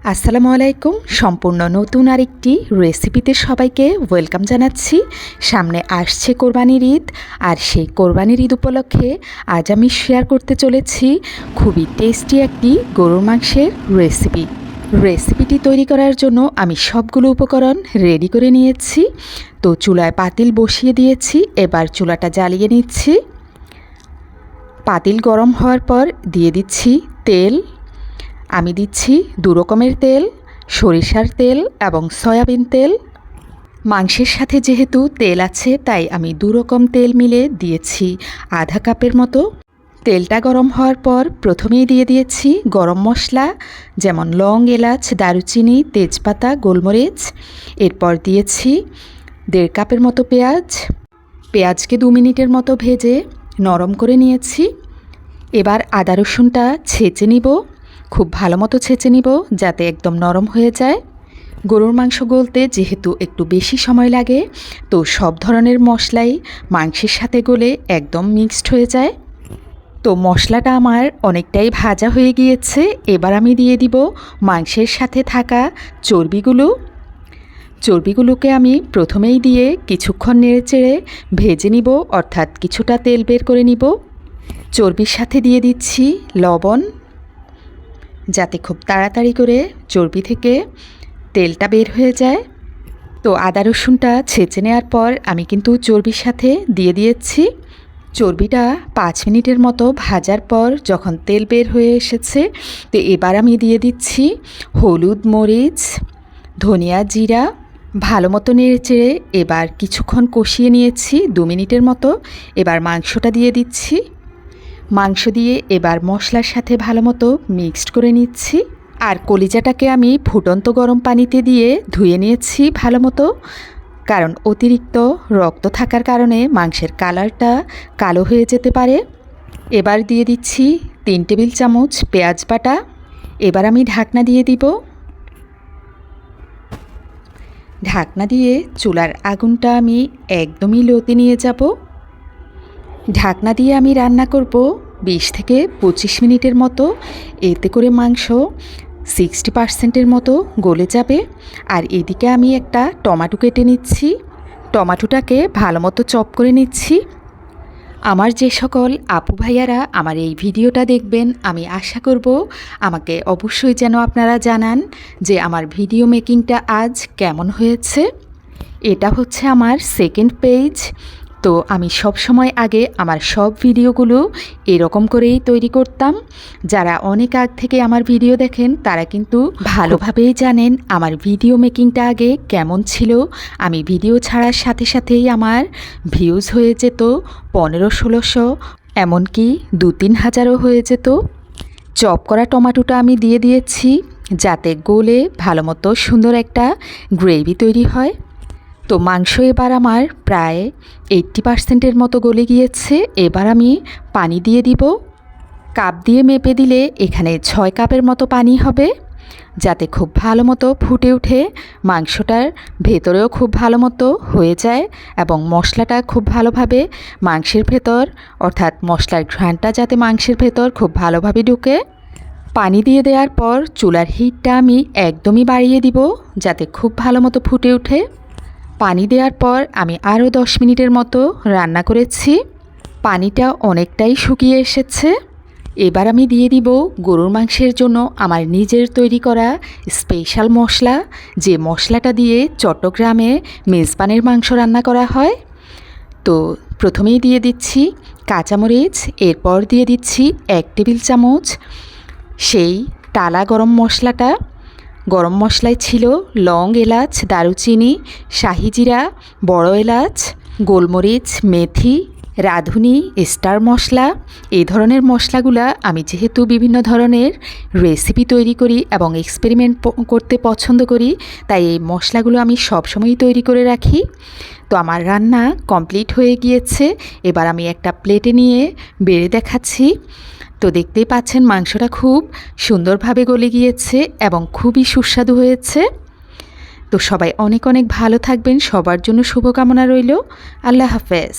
আসসালামু আলাইকুম। সম্পূর্ণ নতুন আরেকটি রেসিপিতে সবাইকে ওয়েলকাম জানাচ্ছি। সামনে আসছে কোরবানির ঈদ, আর সেই কোরবানির ঈদ উপলক্ষে আজ আমি শেয়ার করতে চলেছি খুবই টেস্টি একটি গরুর মাংসের রেসিপিটি তৈরি করার জন্য আমি সবগুলো উপকরণ রেডি করে নিয়েছি। তো চুলায় পাতিল বসিয়ে দিয়েছি, এবার চুলাটা জ্বালিয়ে নিচ্ছি। পাতিল গরম হওয়ার পর দিয়ে দিচ্ছি তেল। আমি দিচ্ছি 2 রকমের তেল, সরিষার তেল এবং সয়াবিন তেল। মাংসের সাথে যেহেতু তেল আছে তাই আমি 2 রকম তেল মিলে দিয়েছি আধা কাপের মতো। তেলটা গরম হওয়ার পর প্রথমেই দিয়ে দিয়েছি গরম মশলা, যেমন লং, এলাচ, দারুচিনি, তেজপাতা, গোলমরিচ। এরপর দিয়েছি 1.5 কাপের মতো পেঁয়াজকে 2 মিনিটের মতো ভেজে নরম করে নিয়েছি। এবার আদা রসুনটা ছেঁচে নিব, খুব ভালো মতো ছেঁচে নিব যাতে একদম নরম হয়ে যায়। গরুর মাংস গলতে যেহেতু একটু বেশি সময় লাগে, তো সব ধরনের মশলাই মাংসের সাথে গলে একদম মিক্সড হয়ে যায়। তো মশলাটা আমার অনেকটাই ভাজা হয়ে গিয়েছে। এবার আমি দিয়ে দিব মাংসের সাথে থাকা চর্বিগুলোকে আমি প্রথমেই দিয়ে কিছুক্ষণ নেড়েচেড়ে ভেজে নিব, অর্থাৎ কিছুটা তেল বের করে নিব। চর্বির সাথে দিয়ে দিচ্ছি লবণ, যাতে খুব তাড়াতাড়ি করে চর্বি থেকে তেলটা বের হয়ে যায়। তো আদা রসুনটা ছেঁচে নেওয়ার পর আমি কিন্তু চর্বির সাথে দিয়ে দিয়েছি। চর্বিটা 5 মিনিটের মতো ভাজার পর যখন তেল বের হয়ে এসেছে, তো এবার আমি দিয়ে দিচ্ছি হলুদ, মরিচ, ধনিয়া, জিরা। ভালো মতো নেড়েচেড়ে এবার কিছুক্ষণ কষিয়ে নিয়েছি 2 মিনিটের মতো। এবার মাংসটা দিয়ে দিচ্ছি। মাংস দিয়ে এবার মশলার সাথে ভালো মতো মিক্সড করে নিচ্ছি। আর কলিজাটাকে আমি ফুটন্ত গরম পানিতে দিয়ে ধুয়ে নিয়েছি ভালো মতো, কারণ অতিরিক্ত রক্ত থাকার কারণে মাংসের কালারটা কালো হয়ে যেতে পারে। এবার দিয়ে দিচ্ছি 3 টেবিল চামচ পেঁয়াজ বাটা। এবার আমি ঢাকনা দিয়ে দিব। ঢাকনা দিয়ে চুলার আগুনটা আমি একদমই লোতে নিয়ে যাব। ঢাকনা দিয়ে আমি রান্না করব 20 থেকে 25 মিনিটের মতো। এতে করে মাংস 60% মতো গলে যাবে। আর এদিকে আমি একটা টমেটো কেটে নিচ্ছি। টমেটোটাকে ভালো মতো চপ করে নিচ্ছি। আমার যে সকল আপু ভাইয়ারা আমার এই ভিডিওটা দেখবেন, আমি আশা করব আমাকে অবশ্যই যেন আপনারা জানান যে আমার ভিডিও মেকিংটা আজ কেমন হয়েছে। এটা হচ্ছে আমার সেকেন্ড পেজ। তো আমি সব সময় আগে আমার সব ভিডিওগুলো এরকম করেই তৈরি করতাম। যারা অনেক আগ থেকে আমার ভিডিও দেখেন তারা কিন্তু ভালোভাবেই জানেন আমার ভিডিও মেকিংটা আগে কেমন ছিল। আমি ভিডিও ছাড়ার সাথে সাথেই আমার ভিউজ হয়ে যেত 1500-1600, এমনকি 2-3 হাজারও হয়ে যেত। চপ করা টমেটোটা আমি দিয়ে দিয়েছি যাতে গলে ভালো মতো সুন্দর একটা গ্রেভি তৈরি হয়। তো মাংস এবার আমার প্রায় 80%-এর মতো গলে গিয়েছে। এবার আমি পানি দিয়ে দিব। কাপ দিয়ে মেপে দিলে এখানে 6 কাপের মতো পানি হবে, যাতে খুব ভালো মতো ফুটে উঠে মাংসটার ভেতরেও খুব ভালো মতো হয়ে যায় এবং মশলাটা খুব ভালোভাবে মাংসের ভেতর, অর্থাৎ মশলার ঘ্রাণটা যাতে মাংসের ভেতর খুব ভালোভাবে ঢুকে। পানি দিয়ে দেওয়ার পর চুলার হিটটা আমি একদমই বাড়িয়ে দিব যাতে খুব ভালো মতো ফুটে ওঠে। পানি দেওয়ার পর আমি আরও 10 মিনিটের মতো রান্না করেছি। পানিটা অনেকটাই শুকিয়ে এসেছে। এবার আমি দিয়ে দিব গরুর মাংসের জন্য আমার নিজের তৈরি করা স্পেশাল মশলা, যে মশলাটা দিয়ে চট্টগ্রামে মেজবানের মাংস রান্না করা হয়। তো প্রথমেই দিয়ে দিচ্ছি কাঁচামরিচ, এরপর দিয়ে দিচ্ছি 1 টেবিল চামচ সেই টালা গরম মশলাটা। গরম মশলায় ছিল লং, এলাচ, দারুচিনি, শাহি জিরা, বড় এলাচ, গোলমরিচ, মেথি, রাঁধুনি, স্টার মশলা। এই ধরনের মশলাগুলা আমি যেহেতু বিভিন্ন ধরনের রেসিপি তৈরি করি এবং এক্সপেরিমেন্ট করতে পছন্দ করি, তাই এই মশলাগুলো আমি সবসময়ই তৈরি করে রাখি। তো আমার রান্না কমপ্লিট হয়ে গিয়েছে। এবার আমি একটা প্লেটে নিয়ে বেড়ে দেখাচ্ছি। তো দেখতেই পাচ্ছেন মাংসটা খুব সুন্দরভাবে গলে গিয়েছে এবং খুবই সুস্বাদু হয়েছে। তো সবাই অনেক অনেক ভালো থাকবেন, সবার জন্য শুভকামনা রইল। আল্লাহ হাফেজ।